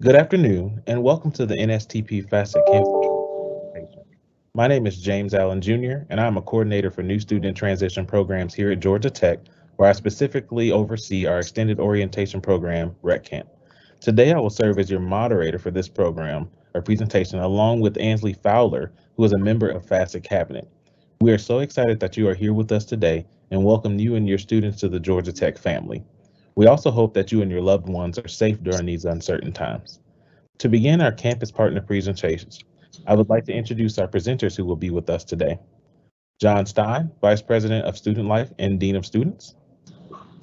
Good afternoon, and welcome to the NSTP Facet Campus presentation. My name is James Allen Jr., and I'm a coordinator for new student transition programs here at Georgia Tech, where I specifically oversee our extended orientation program, Rec Camp. Today, I will serve as your moderator for this program or presentation, along with Ansley Fowler, who is a member of Facet Cabinet. We are so excited that you are here with us today and welcome you and your students to the Georgia Tech family. We also hope that you and your loved ones are safe during these uncertain times. To begin our campus partner presentations, I would like to introduce our presenters who will be with us today. John Stein, Vice President of Student Life and Dean of Students,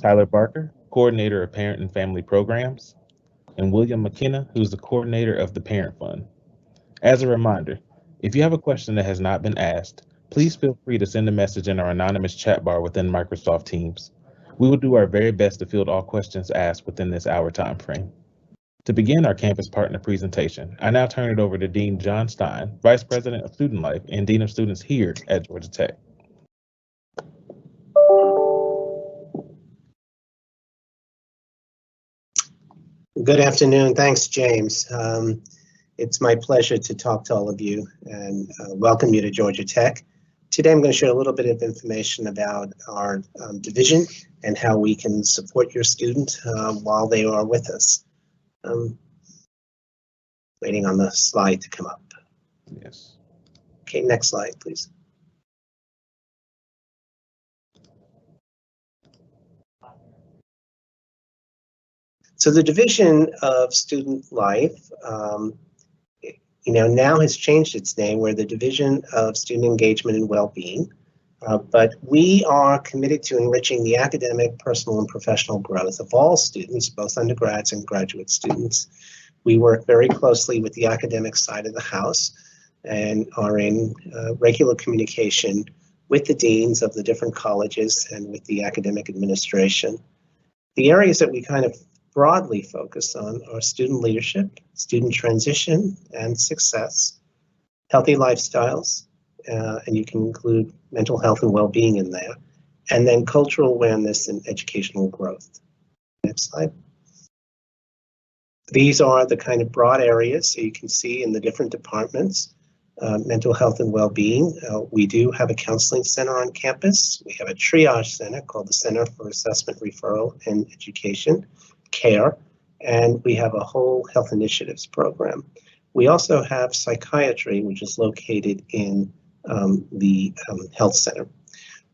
Tyler Barker, Coordinator of Parent and Family Programs, and William McKenna, who is the Coordinator of the Parent Fund. As a reminder, if you have a question that has not been asked, please feel free to send a message in our anonymous chat bar within Microsoft Teams. We will do our very best to field all questions asked within this hour time frame. To begin our campus partner presentation, I now turn it over to Dean John Stein, Vice President of Student Life and Dean of Students here at Georgia Tech. Good afternoon. Thanks, James. It's my pleasure to talk to all of you and welcome you to Georgia Tech. Today, I'm going to share a little bit of information about our division and how we can support your student while they are with us. Waiting on the slide to come up. Yes. Okay, next slide, please. So the Division of Student Life, now has changed its name. We're the Division of Student Engagement and Wellbeing, but we are committed to enriching the academic, personal, and professional growth of all students, both undergrads and graduate students. We work very closely with the academic side of the house and are in regular communication with the deans of the different colleges and with the academic administration. The areas that we kind of broadly focus on are student leadership, student transition and success, healthy lifestyles, and you can include mental health and well-being in there, and then cultural awareness and educational growth. Next slide. These are the kind of broad areas, so you can see in the different departments, mental health and well-being. We do have a counseling center on campus. We have a triage center called the Center for Assessment, Referral, and Education, CARE, and we have a whole health initiatives program. We also have psychiatry, which is located in the health center.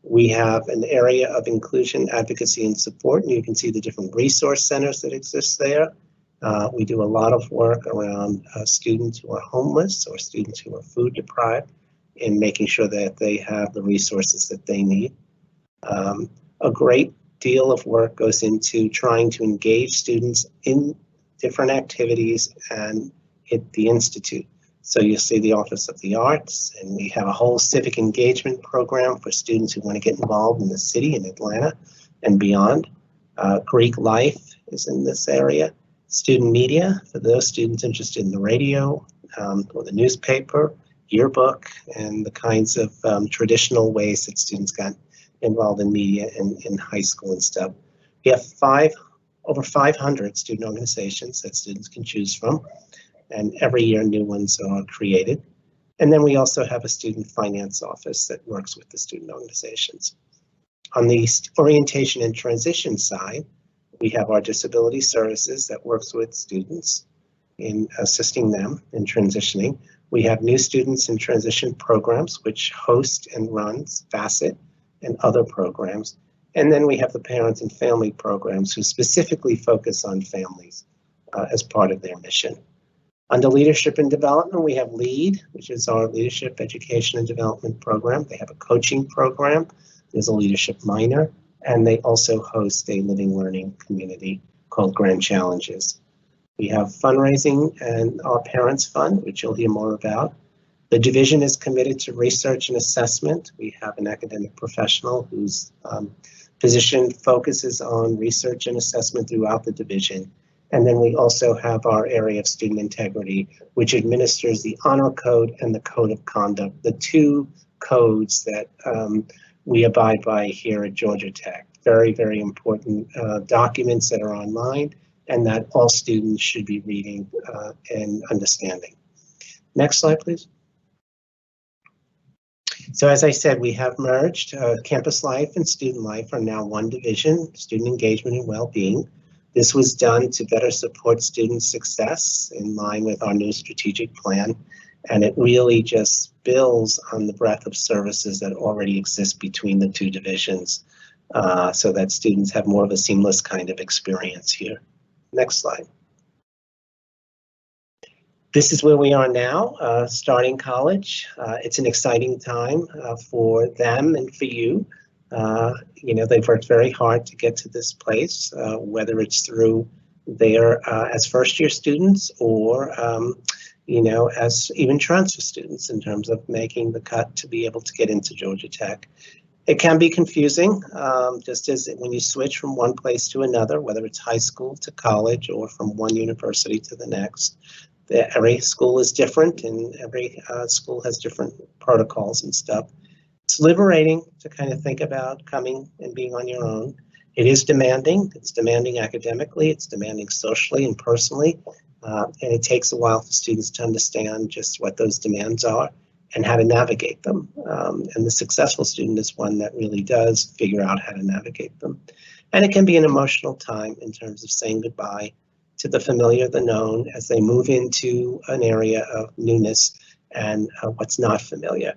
We have an area of inclusion, advocacy, and support, and you can see the different resource centers that exist there. We do a lot of work around students who are homeless or students who are food deprived in making sure that they have the resources that they need. A great deal of work goes into trying to engage students in different activities and at the Institute. So you'll see the Office of the Arts, and we have a whole civic engagement program for students who want to get involved in the city in Atlanta and beyond. Greek life is in this area. Student media, for those students interested in the radio or the newspaper, yearbook, and the kinds of traditional ways that students got involved in media in high school and stuff. We have over 500 student organizations that students can choose from, and every year new ones are created. And then we also have a student finance office that works with the student organizations. On the orientation and transition side, we have our disability services that works with students in assisting them in transitioning. We have new students in transition programs, which host and runs Facet and other programs. And then we have the parent and family programs who specifically focus on families as part of their mission. Under leadership and development, we have LEAD, which is our leadership education and development program. They have a coaching program. There's a leadership minor, and they also host a living learning community called Grand Challenges. We have fundraising and our Parents Fund, which you'll hear more about. The division is committed to research and assessment. We have an academic professional whose position focuses on research and assessment throughout the division. And then we also have our area of student integrity, which administers the honor code and the code of conduct, the two codes that we abide by here at Georgia Tech. Very, very important documents that are online and that all students should be reading and understanding. Next slide, please. So as I said, we have merged campus life and student life are now one division, student engagement and well-being. This was done to better support student success in line with our new strategic plan. And it really just builds on the breadth of services that already exist between the two divisions so that students have more of a seamless kind of experience here. Next slide. This is where we are now, starting college. It's an exciting time for them and for you. You know, they've worked very hard to get to this place, whether it's through their as first-year students or you know, as even transfer students in terms of making the cut to be able to get into Georgia Tech. It can be confusing, just as when you switch from one place to another, whether it's high school to college or from one university to the next. Every school is different and every school has different protocols and stuff. It's liberating to kind of think about coming and being on your own. It is demanding. It's demanding academically, it's demanding socially and personally. And it takes a while for students to understand just what those demands are and how to navigate them. And the successful student is one that really does figure out how to navigate them. And it can be an emotional time in terms of saying goodbye to the familiar, the known, as they move into an area of newness and what's not familiar.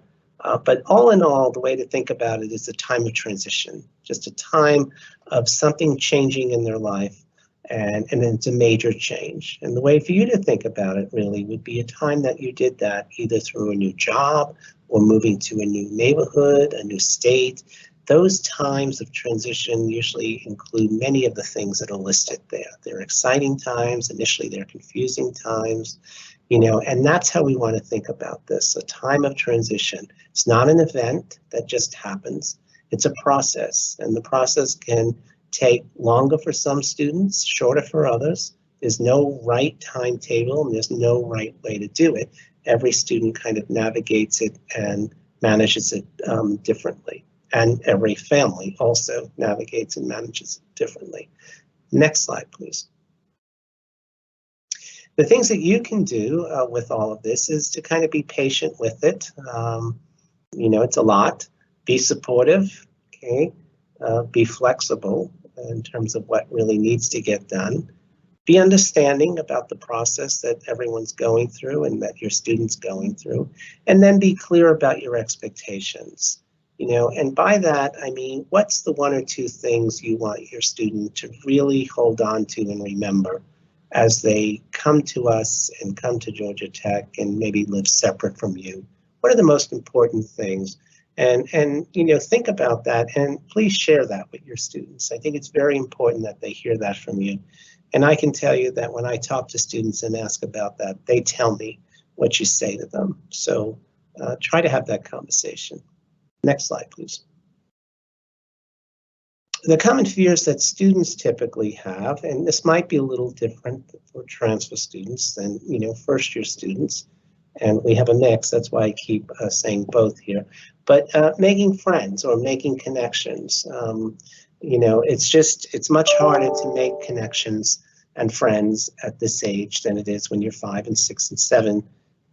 But all in all, the way to think about it is a time of transition, just a time of something changing in their life, and it's a major change. And the way for you to think about it really would be a time that you did that either through a new job or moving to a new neighborhood, a new state. Those times of transition usually include many of the things that are listed there. They're exciting times, initially they're confusing times, you know, and that's how we want to think about this, a time of transition. It's not an event that just happens, it's a process, and the process can take longer for some students, shorter for others. There's no right timetable and there's no right way to do it. Every student kind of navigates it and manages it differently. And every family also navigates and manages it differently. Next slide, please. The things that you can do with all of this is to kind of be patient with it. You know, it's a lot. Be supportive, okay? Be flexible in terms of what really needs to get done. Be understanding about the process that everyone's going through and that your student's going through. And then be clear about your expectations. You know, and by that, I mean, what's the one or two things you want your student to really hold on to and remember as they come to us and come to Georgia Tech and maybe live separate from you? What are the most important things? And you know, think about that and please share that with your students. I think it's very important that they hear that from you. And I can tell you that when I talk to students and ask about that, they tell me what you say to them. So try to have that conversation. Next slide, please. The common fears that students typically have, and this might be a little different for transfer students than, you know, first-year students, and we have a mix, that's why I keep saying both here, but making friends or making connections. You know, it's much harder to make connections and friends at this age than it is when you're 5 and 6 and 7.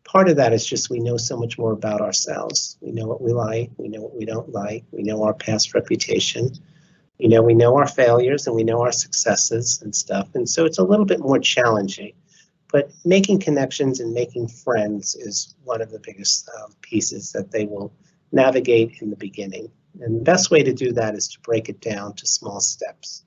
Part of that is just we know so much more about ourselves. We know what we like, we know what we don't like, we know our past reputation, you know, we know our failures and we know our successes and stuff. And so it's a little bit more challenging. But making connections and making friends is one of the biggest pieces that they will navigate in the beginning. And the best way to do that is to break it down to small steps,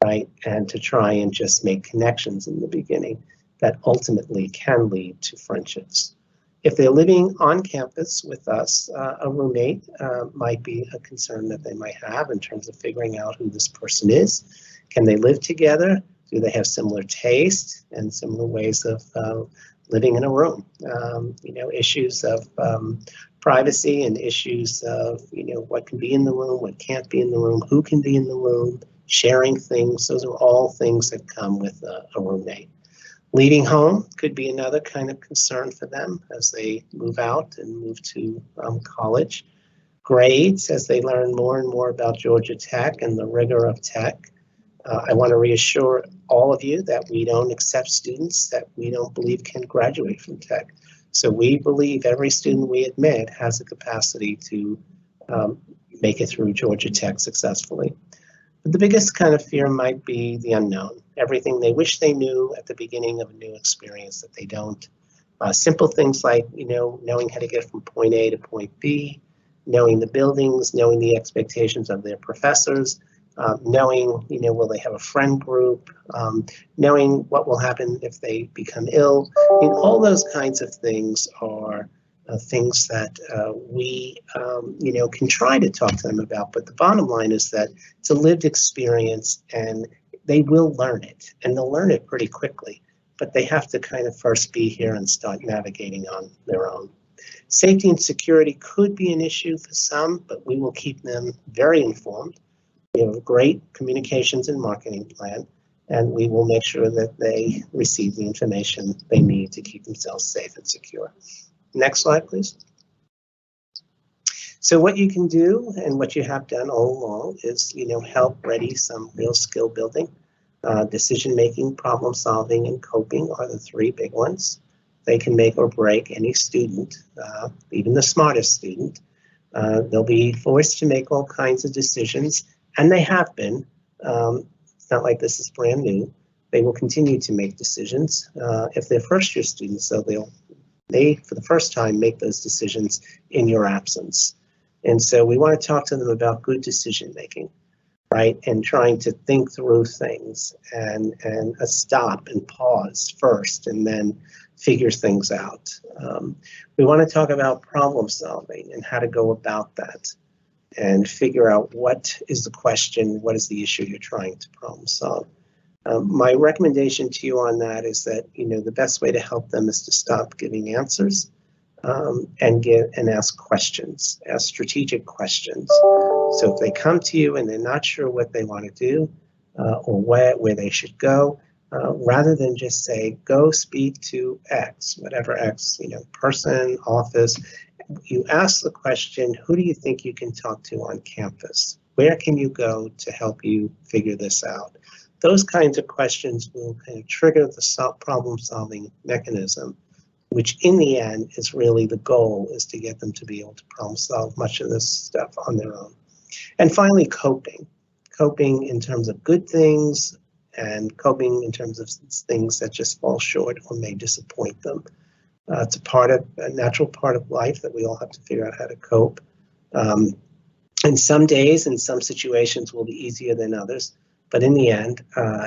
right? And to try and just make connections in the beginning that ultimately can lead to friendships. If they're living on campus with us, a roommate might be a concern that they might have in terms of figuring out who this person is. Can they live together? Do they have similar tastes and similar ways of living in a room? You know, issues of privacy and issues of, you know, what can be in the room, what can't be in the room, who can be in the room, sharing things. Those are all things that come with a roommate. Leaving home could be another kind of concern for them as they move out and move to college. Grades, as they learn more and more about Georgia Tech and the rigor of tech. I want to reassure all of you that we don't accept students that we don't believe can graduate from tech. So we believe every student we admit has the capacity to make it through Georgia Tech successfully. But the biggest kind of fear might be the unknown, everything they wish they knew at the beginning of a new experience that they don't. Simple things like, knowing how to get from point A to point B, knowing the buildings, knowing the expectations of their professors, knowing, will they have a friend group, knowing what will happen if they become ill. All those kinds of things are things that we, can try to talk to them about. But the bottom line is that it's a lived experience and they will learn it, and they'll learn it pretty quickly. But they have to kind of first be here and start navigating on their own. Safety and security could be an issue for some, but we will keep them very informed. We have a great communications and marketing plan, and we will make sure that they receive the information they need to keep themselves safe and secure. Next slide, please. So what you can do and what you have done all along is, help ready some real skill building. Decision-making, problem-solving, and coping are the three big ones. They can make or break any student, even the smartest student. They'll be forced to make all kinds of decisions, and they have been. It's not like this is brand new. They will continue to make decisions. If they're first-year students, so they, for the first time, make those decisions in your absence. And so we want to talk to them about good decision-making. Right, and trying to think through things and stop and pause first and then figure things out. We want to talk about problem solving and how to go about that and figure out what is the question, what is the issue you're trying to problem solve. My recommendation to you on that is that, the best way to help them is to stop giving answers and ask questions, ask strategic questions. So if they come to you and they're not sure what they want to do or where they should go, rather than just say, go speak to X, whatever X, person, office, you ask the question, who do you think you can talk to on campus? Where can you go to help you figure this out? Those kinds of questions will kind of trigger the problem-solving mechanism, which in the end is really the goal, is to get them to be able to problem solve much of this stuff on their own. And finally, coping. Coping in terms of good things and coping in terms of things that just fall short or may disappoint them. It's a natural part of life that we all have to figure out how to cope. And some days and some situations will be easier than others, but in the end,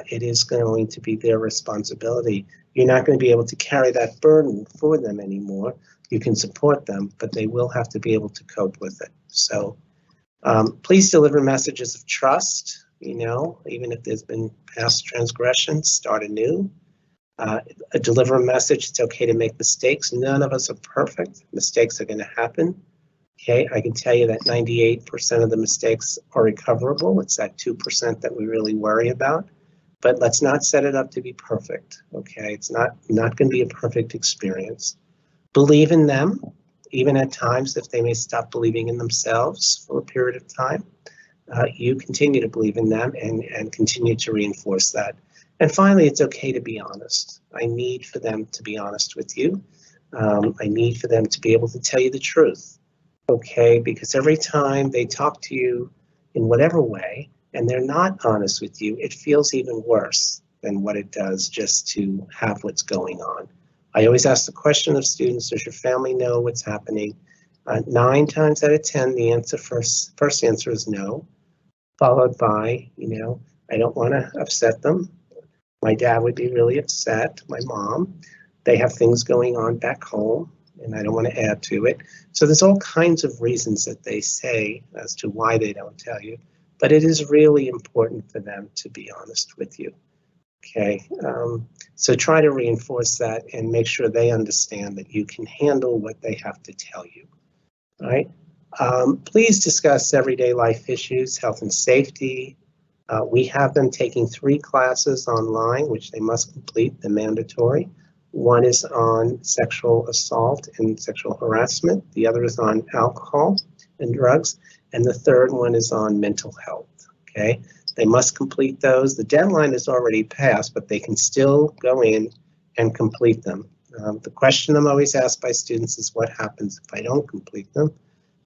it is going to be their responsibility. You're not going to be able to carry that burden for them anymore. You can support them, but they will have to be able to cope with it. So please deliver messages of trust, even if there's been past transgressions, start anew. Deliver a message, it's okay to make mistakes. None of us are perfect. Mistakes are going to happen. Okay, I can tell you that 98% of the mistakes are recoverable. It's that 2% that we really worry about. But let's not set it up to be perfect, okay? It's not going to be a perfect experience. Believe in them, even at times if they may stop believing in themselves for a period of time. You continue to believe in them and continue to reinforce that. And finally, it's okay to be honest. I need for them to be honest with you. I need for them to be able to tell you the truth, okay? Because every time they talk to you in whatever way, and they're not honest with you, it feels even worse than what it does just to have what's going on. I always ask the question of students, does your family know what's happening? 9 times out of 10, the first answer is no, followed by, I don't want to upset them. My dad would be really upset, my mom. They have things going on back home, and I don't want to add to it. So there's all kinds of reasons that they say as to why they don't tell you. But it is really important for them to be honest with you, okay? So try to reinforce that and make sure they understand that you can handle what they have to tell you, all right? Please discuss everyday life issues, health and safety. We have them taking 3 classes online, which they must complete, the mandatory. One is on sexual assault and sexual harassment. The other is on alcohol and drugs. And the third one is on mental health, okay? They must complete those. The deadline is already passed, but they can still go in and complete them. The question I'm always asked by students is what happens if I don't complete them?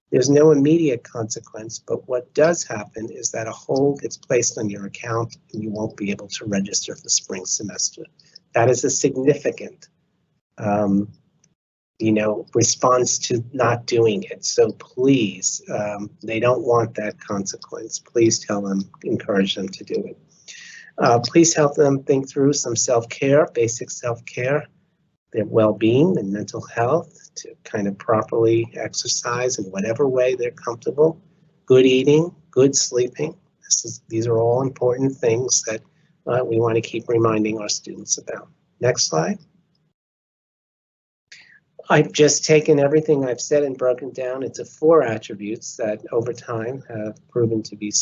There's no immediate consequence, but what does happen is that a hold gets placed on your account and you won't be able to register for the spring semester. That is a significant response to not doing it. So please, they don't want that consequence. Please tell them, encourage them to do it. Please help them think through some self-care, basic self-care, their well-being and mental health, to kind of properly exercise in whatever way they're comfortable, good eating, good sleeping. These are all important things that we want to keep reminding our students about. Next slide. I've just taken everything I've said and broken down into 4 attributes that over time have proven to be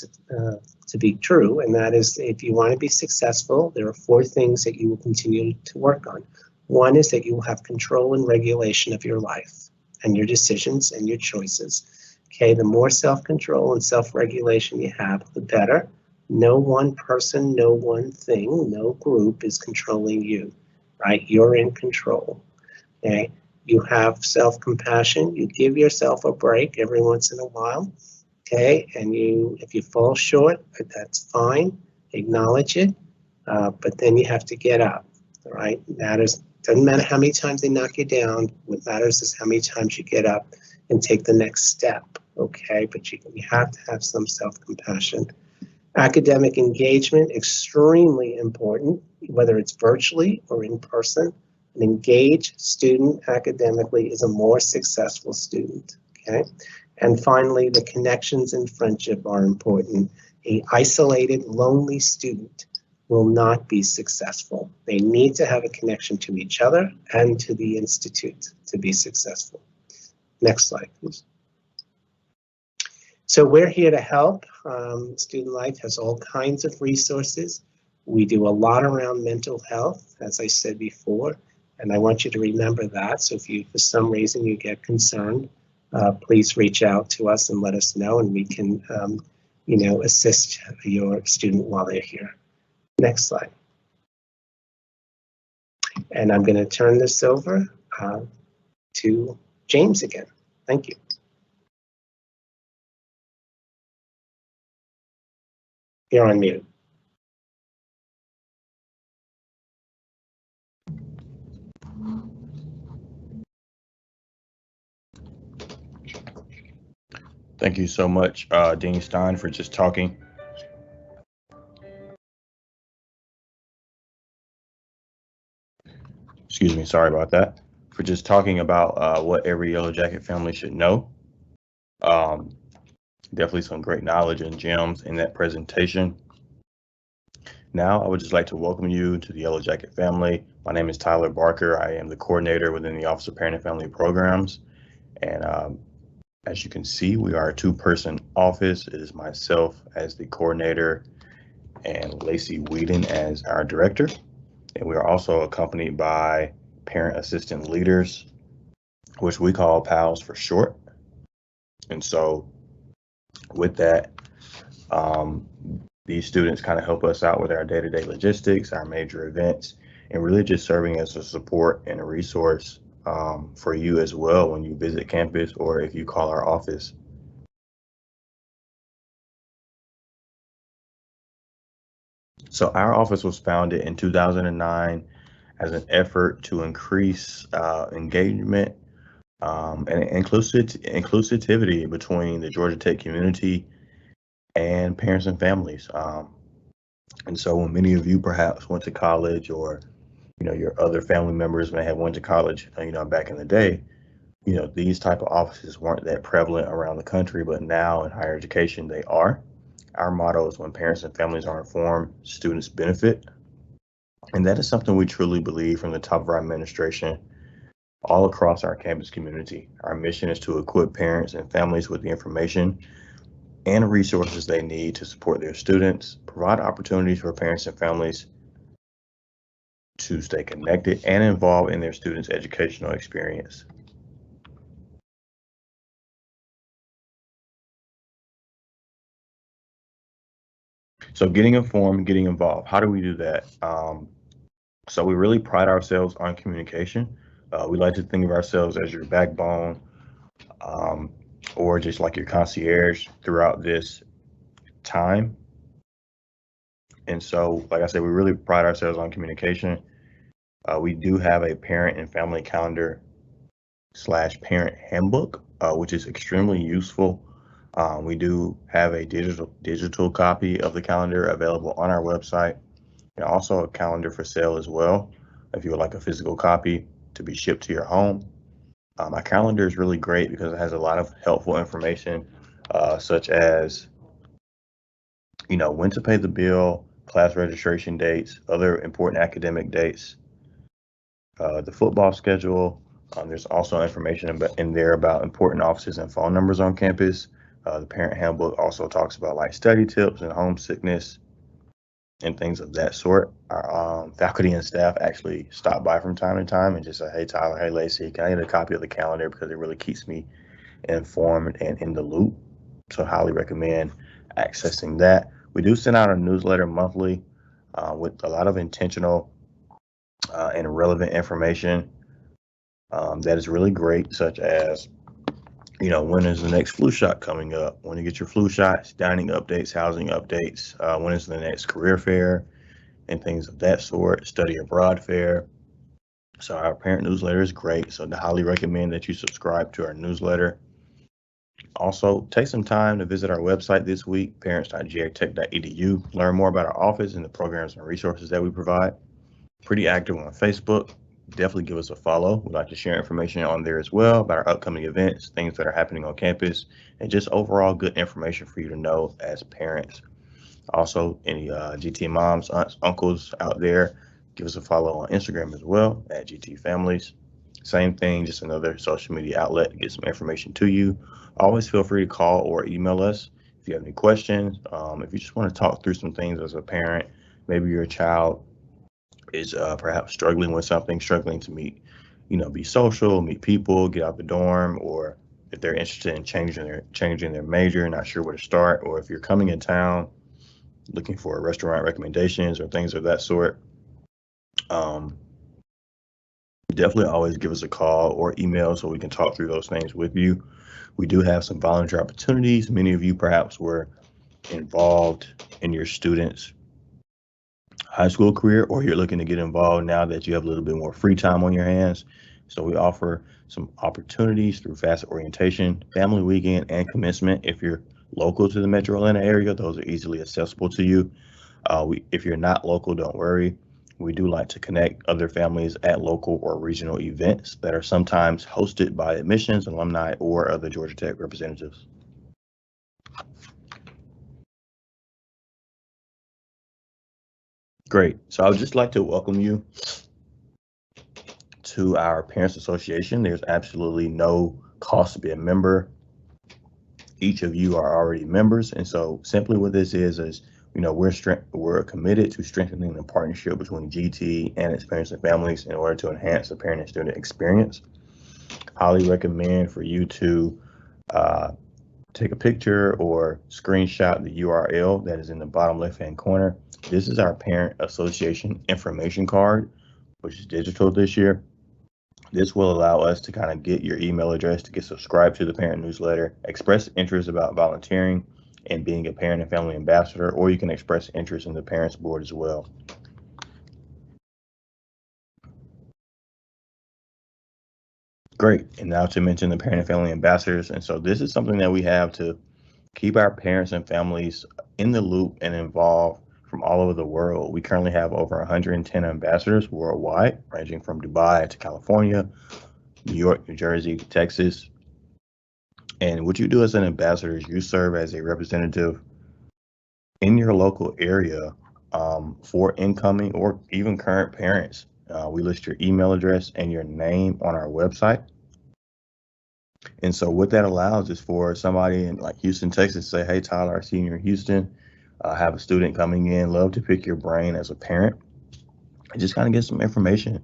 true, and that is, if you want to be successful, there are 4 things that you will continue to work on. One is that you will have control and regulation of your life and your decisions and your choices. Okay, the more self-control and self-regulation you have, the better. No one person, no one thing, no group is controlling you, right? You're in control, okay? You have self-compassion. You give yourself a break every once in a while, okay? And if you fall short, that's fine. Acknowledge it, but then you have to get up, all right? Doesn't matter how many times they knock you down. What matters is how many times you get up and take the next step, okay? But you have to have some self-compassion. Academic engagement, extremely important, whether it's virtually or in person. An engaged student academically is a more successful student, okay? And finally, the connections and friendship are important. An isolated, lonely student will not be successful. They need to have a connection to each other and to the institute to be successful. Next slide, please. So we're here to help. Student Life has all kinds of resources. We do a lot around mental health, as I said before, and I want you to remember that. So if you, for some reason, you get concerned, please reach out to us and let us know, and we can, assist your student while they're here. Next slide. And I'm going to turn this over to James again. Thank you. You're on mute. Thank you so much, Dean Stein, for just talking. Excuse me, sorry about that. For just talking about what every Yellow Jacket family should know. Definitely some great knowledge and gems in that presentation. Now, I would just like to welcome you to the Yellow Jacket family. My name is Tyler Barker. I am the coordinator within the Office of Parent and Family Programs. And as you can see, we are a 2-person office. It is myself as the coordinator and Lacey Whedon as our director. And we are also accompanied by parent assistant leaders, which we call PALs for short. And so with that, these students kind of help us out with our day-to-day logistics, our major events, and really just serving as a support and a resource for you as well when you visit campus or if you call our office. So our office was founded in 2009 as an effort to increase engagement and inclusivity between the Georgia Tech community and parents and families. And so when many of you perhaps went to college, or your other family members may have went to college, back in the day, these type of offices weren't that prevalent around the country, but now in higher education they are. Our motto is, when parents and families are informed, students benefit. And that is something we truly believe from the top of our administration all across our campus community. Our mission is to equip parents and families with the information and resources they need to support their students, provide opportunities for parents and families to stay connected and involved in their students' educational experience. So getting informed, getting involved. How do we do that? So we really pride ourselves on communication. We like to think of ourselves as your backbone, or just like your concierge throughout this time. And so, like I said, we really pride ourselves on communication. We do have a parent and family calendar / parent handbook, which is extremely useful. We do have a digital copy of the calendar available on our website, and also a calendar for sale as well, if you would like a physical copy to be shipped to your home. My calendar is really great because it has a lot of helpful information, such as, when to pay the bill, class registration dates, other important academic dates, the football schedule. There's also information in there about important offices and phone numbers on campus. The parent handbook also talks about like study tips and homesickness and things of that sort. Our faculty and staff actually stop by from time to time and just say, "Hey, Tyler, hey, Lacey, can I get a copy of the calendar?" Because it really keeps me informed and in the loop. So highly recommend accessing that. We do send out a newsletter monthly with a lot of intentional and relevant information that is really great, such as, when is the next flu shot coming up? When you get your flu shots, dining updates, housing updates, when is the next career fair, and things of that sort, study abroad fair. So our parent newsletter is great. So I highly recommend that you subscribe to our newsletter. Also, take some time to visit our website this week, parents.gitech.edu. Learn more about our office and the programs and resources that we provide. Pretty active on Facebook. Definitely give us a follow. We'd like to share information on there as well about our upcoming events, things that are happening on campus, and just overall good information for you to know as parents. Also, any GT moms, aunts, uncles out there, give us a follow on Instagram as well at GT Families. Same thing, just another social media outlet to get some information to you. Always feel free to call or email us if you have any questions. If you just want to talk through some things as a parent, maybe your child is perhaps struggling with something, struggling to meet, be social, meet people, get out the dorm, or if they're interested in changing their major, not sure where to start, or if you're coming in town looking for restaurant recommendations or things of that sort, definitely always give us a call or email so we can talk through those things with you. We do have some volunteer opportunities. Many of you perhaps were involved in your students' high school career, or you're looking to get involved now that you have a little bit more free time on your hands. So we offer some opportunities through Facet Orientation, Family Weekend, and Commencement. If you're local to the Metro Atlanta area, those are easily accessible to you. If you're not local, don't worry. We do like to connect other families at local or regional events that are sometimes hosted by admissions, alumni, or other Georgia Tech representatives. Great. So I would just like to welcome you to our Parents Association. There's absolutely no cost to be a member. Each of you are already members. And so simply what this is, we're committed to strengthening the partnership between GT and its parents and families in order to enhance the parent and student experience. Highly recommend for you to take a picture or screenshot the URL that is in the bottom left-hand corner. This is our Parent Association information card, which is digital this year. This will allow us to kind of get your email address to get subscribed to the parent newsletter, express interest about volunteering and being a parent and family ambassador, or you can express interest in the parents board as well. Great. And now to mention the parent and family ambassadors. And so this is something that we have to keep our parents and families in the loop and involved from all over the world. We currently have over 110 ambassadors worldwide, ranging from Dubai to California, New York, New Jersey, Texas. And what you do as an ambassador is you serve as a representative in your local area for incoming or even current parents. We list your email address and your name on our website. And so what that allows is for somebody in like Houston, Texas, to say, "Hey, Tyler, I see you in Houston. I have a student coming in, love to pick your brain as a parent," and just kind of get some information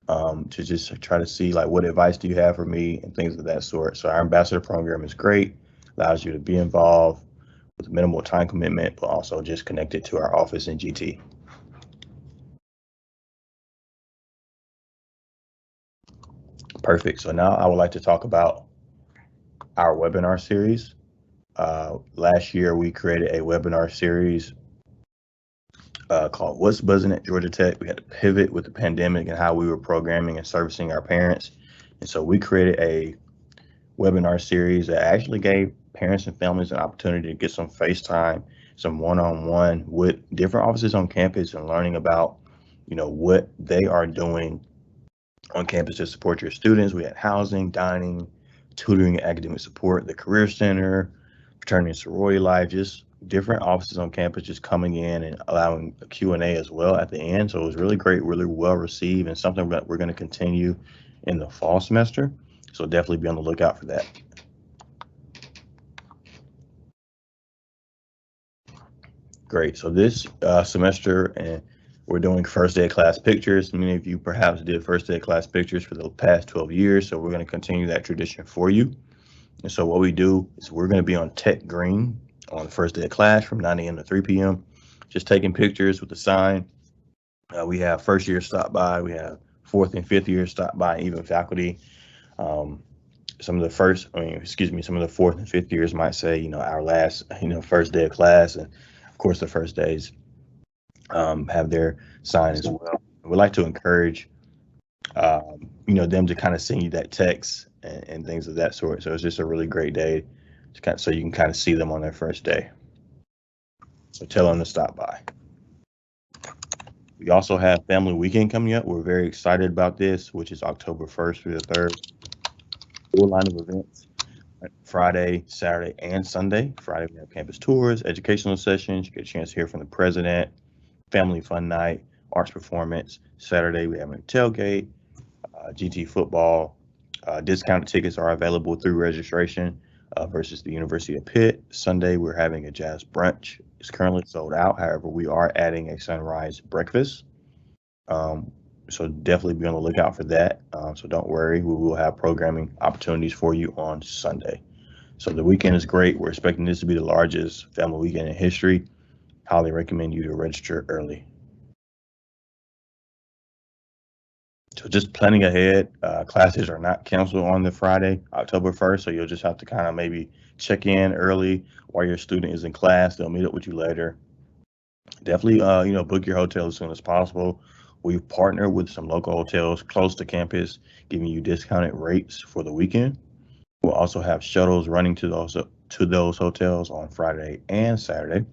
to just try to see like what advice do you have for me and things of that sort. So our ambassador program is great, allows you to be involved with minimal time commitment, but also just connected to our office in GT. Perfect. So now I would like to talk about our webinar series. Last year, we created a webinar series called What's Buzzing at Georgia Tech. We had to pivot with the pandemic and how we were programming and servicing our parents. And so we created a webinar series that actually gave parents and families an opportunity to get some FaceTime, some one-on-one with different offices on campus and learning about, what they are doing on campus to support your students. We had housing, dining, tutoring, academic support, the Career Center, fraternity and sorority life, just different offices on campus just coming in and allowing a Q&A as well at the end. So it was really great, really well received, and something that we're going to continue in the fall semester. So definitely be on the lookout for that. Great. So this semester, and we're doing first day of class pictures. Many of you perhaps did first day of class pictures for the past 12 years. So we're going to continue that tradition for you. And so what we do is we're going to be on Tech Green on the first day of class from 9 a.m. to 3 p.m. Just taking pictures with the sign. We have first year stop by. We have fourth and fifth year stop by, even faculty. Some of the fourth and fifth years might say, our last, first day of class. And of course, the first days have their sign as well. We'd like to encourage, them to kind of send you that text and things of that sort. So it's just a really great day so you can kind of see them on their first day. So tell them to stop by. We also have Family Weekend coming up. We're very excited about this, which is October 1st through the 3rd. Full line of events, Friday, Saturday, and Sunday. Friday, we have campus tours, educational sessions. You get a chance to hear from the president, family fun night, arts performance. Saturday, we have a tailgate, GT football. Discounted tickets are available through registration versus the University of Pitt. Sunday, we're having a jazz brunch. It's currently sold out. However, we are adding a sunrise breakfast. So definitely be on the lookout for that. So don't worry, we will have programming opportunities for you on Sunday. So the weekend is great. We're expecting this to be the largest family weekend in history. Highly recommend you to register early. So just planning ahead, classes are not canceled on the Friday, October 1st. So you'll just have to kind of maybe check in early while your student is in class. They'll meet up with you later. Definitely, book your hotel as soon as possible. We've partnered with some local hotels close to campus, giving you discounted rates for the weekend. We'll also have shuttles running to those hotels on Friday and Saturday.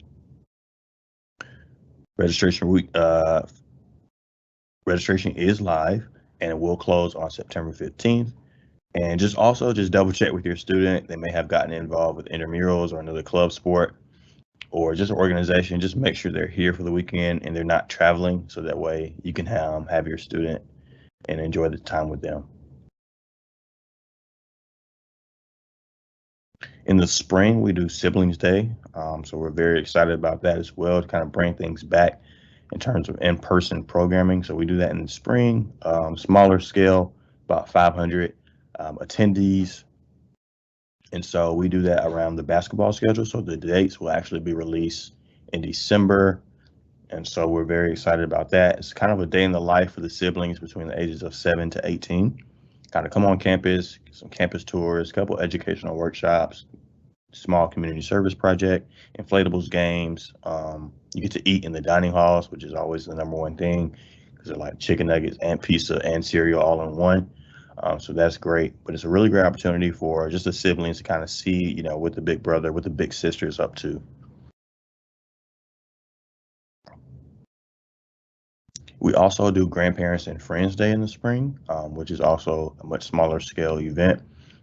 Registration is live, and it will close on September 15th. And just double check with your student. They may have gotten involved with intramurals or another club sport, or just an organization. Just make sure they're here for the weekend and they're not traveling, so that way you can have your student and enjoy the time with them. In the spring, we do Siblings Day, so we're very excited about that as well, to kind of bring things back in terms of in-person programming. So we do that in the spring, smaller scale, about 500 attendees. And so we do that around the basketball schedule. So the dates will actually be released in December. And so we're very excited about that. It's kind of a day in the life for the siblings between the ages of 7 to 18. Kind of come on campus, get some campus tours, a couple educational workshops, small community service project, inflatables games. You get to eat in the dining halls, which is always the number one thing, because they're like chicken nuggets and pizza and cereal all in one. So that's great, but it's a really great opportunity for just the siblings to kind of see, what the big brother, what the big sister is up to. We also do Grandparents and Friends Day in the spring, which is also a much smaller scale event,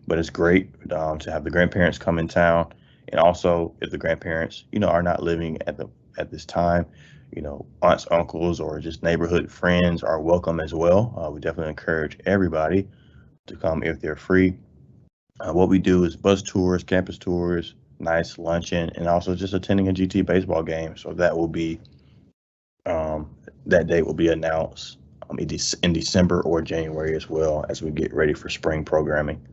but it's great to have the grandparents come in town. And also, if the grandparents, are not living at this time, aunts, uncles, or just neighborhood friends are welcome as well. We definitely encourage everybody to come if they're free. What we do is bus tours, campus tours, nice luncheon, and also just attending a GT baseball game. So that will be that date will be announced in December or January as well, as we get ready for spring programming.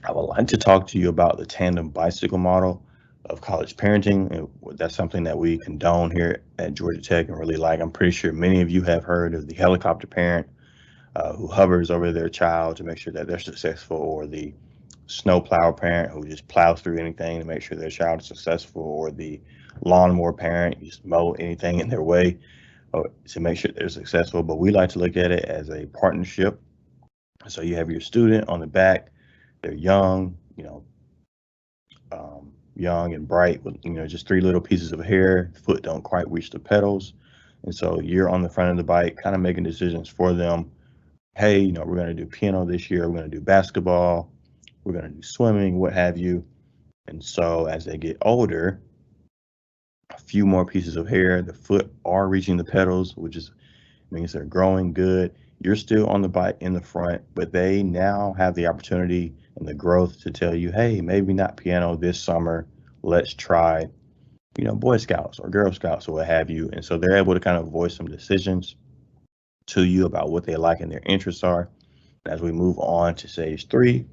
I would like to talk to you about the tandem bicycle model of college parenting. And that's something that we condone here at Georgia Tech and really like. I'm pretty sure many of you have heard of the helicopter parent who hovers over their child to make sure that they're successful, or the snowplow parent who just plows through anything to make sure their child is successful, or the lawnmower parent who just mow anything in their way to make sure they're successful. But we like to look at it as a partnership. So you have your student on the back, they're young, young and bright with, just three little pieces of hair, foot don't quite reach the pedals. And so you're on the front of the bike, kind of making decisions for them. Hey, we're going to do piano this year, we're going to do basketball, we're going to do swimming, what have you. And so as they get older, a few more pieces of hair, the foot are reaching the pedals, which means they're growing good. You're still on the bike in the front, but they now have the opportunity and the growth to tell you, hey, maybe not piano this summer. Let's try, Boy Scouts or Girl Scouts or what have you. And so they're able to kind of voice some decisions to you about what they like and their interests are. As we move on to stage 3,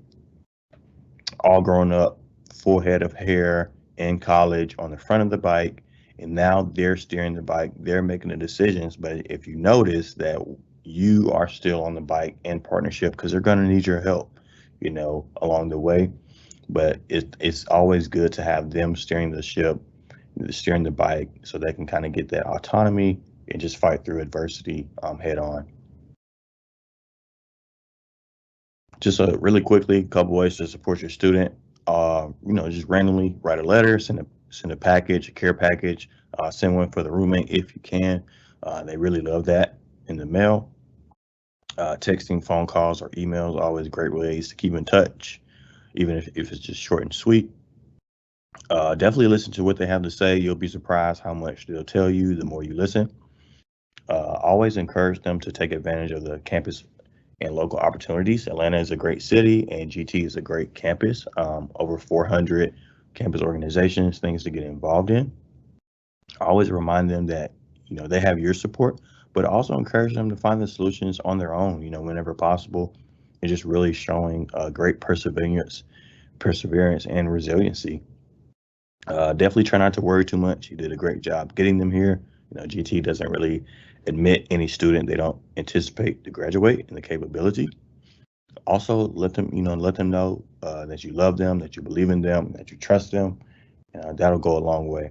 all grown up, full head of hair, in college, on the front of the bike, and now they're steering the bike, they're making the decisions. But if you notice that you are still on the bike in partnership, because they're going to need your help, along the way. But it's always good to have them steering the ship, steering the bike, so they can kind of get that autonomy and just fight through adversity head on. Just really quickly, a couple ways to support your student. Just randomly write a letter, send a package, a care package, send one for the roommate if you can. They really love that in the mail. Texting, phone calls, or emails are always great ways to keep in touch, even if it's just short and sweet. Definitely listen to what they have to say. You'll be surprised how much they'll tell you the more you listen. Always encourage them to take advantage of the campus and local opportunities. Atlanta is a great city and GT is a great campus. Over 400 campus organizations, things to get involved in. Always remind them that, they have your support, but also encourage them to find the solutions on their own, whenever possible, and just really showing great perseverance and resiliency. Definitely try not to worry too much. You did a great job getting them here. GT doesn't really admit any student they don't anticipate to graduate and the capability. Also, let them know that you love them, that you believe in them, that you trust them. That'll go a long way.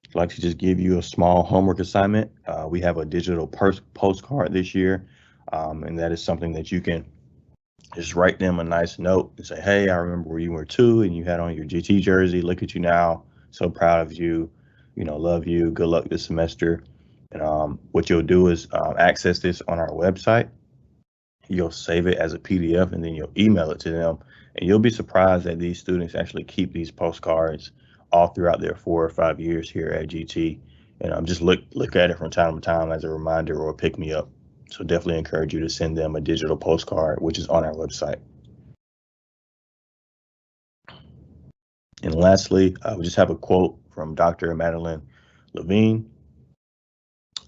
I'd like to just give you a small homework assignment. We have a digital postcard this year, and that is something that you can just write them a nice note and say, hey, I remember where you were too, and you had on your GT jersey. Look at you now. So proud of you. Love you. Good luck this semester. And what you'll do is access this on our website. You'll save it as a PDF, and then you'll email it to them. And you'll be surprised that these students actually keep these postcards all throughout their 4 or 5 years here at GT. And just look at it from time to time as a reminder or pick me up. So definitely encourage you to send them a digital postcard, which is on our website. And lastly, we just have a quote from Dr. Madeline Levine.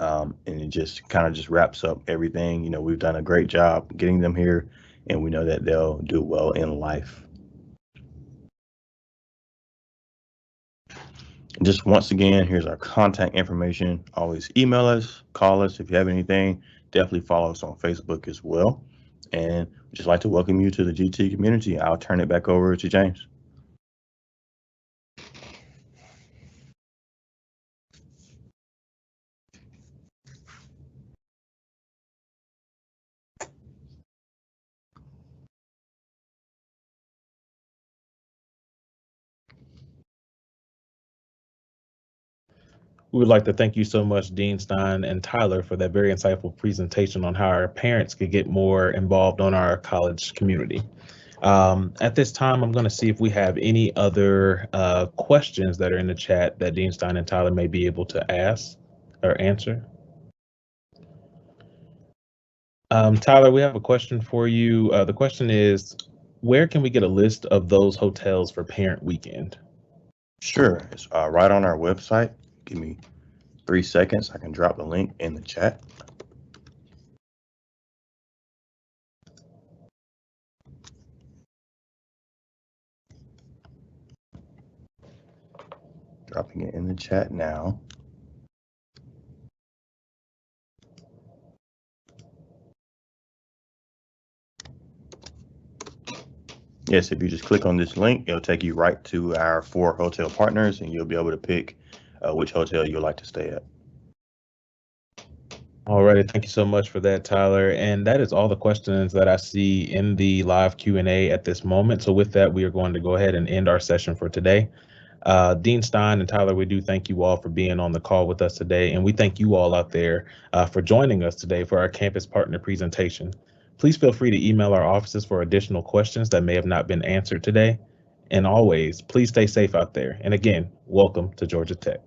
And it just kind of just wraps up everything. We've done a great job getting them here, and we know that they'll do well in life. And just once again, here's our contact information. Always email us, call us if you have anything. Definitely follow us on Facebook as well. And we'd just like to welcome you to the GT community. I'll turn it back over to James. We would like to thank you so much, Dean Stein and Tyler, for that very insightful presentation on how our parents could get more involved on our college community. At this time, I'm going to see if we have any other questions that are in the chat that Dean Stein and Tyler may be able to ask or answer. Tyler, we have a question for you. The question is, where can we get a list of those hotels for Parent Weekend? Sure, it's right on our website. Give me 3 seconds. I can drop the link in the chat. Dropping it in the chat now. Yes, if you just click on this link, it'll take you right to our 4 hotel partners, and you'll be able to pick which hotel you'd like to stay at. Alrighty, thank you so much for that, Tyler. And that is all the questions that I see in the live Q&A at this moment. So with that, we are going to go ahead and end our session for today. Dean Stein and Tyler, we do thank you all for being on the call with us today. And we thank you all out there for joining us today for our campus partner presentation. Please feel free to email our offices for additional questions that may have not been answered today. And always, please stay safe out there. And again, welcome to Georgia Tech.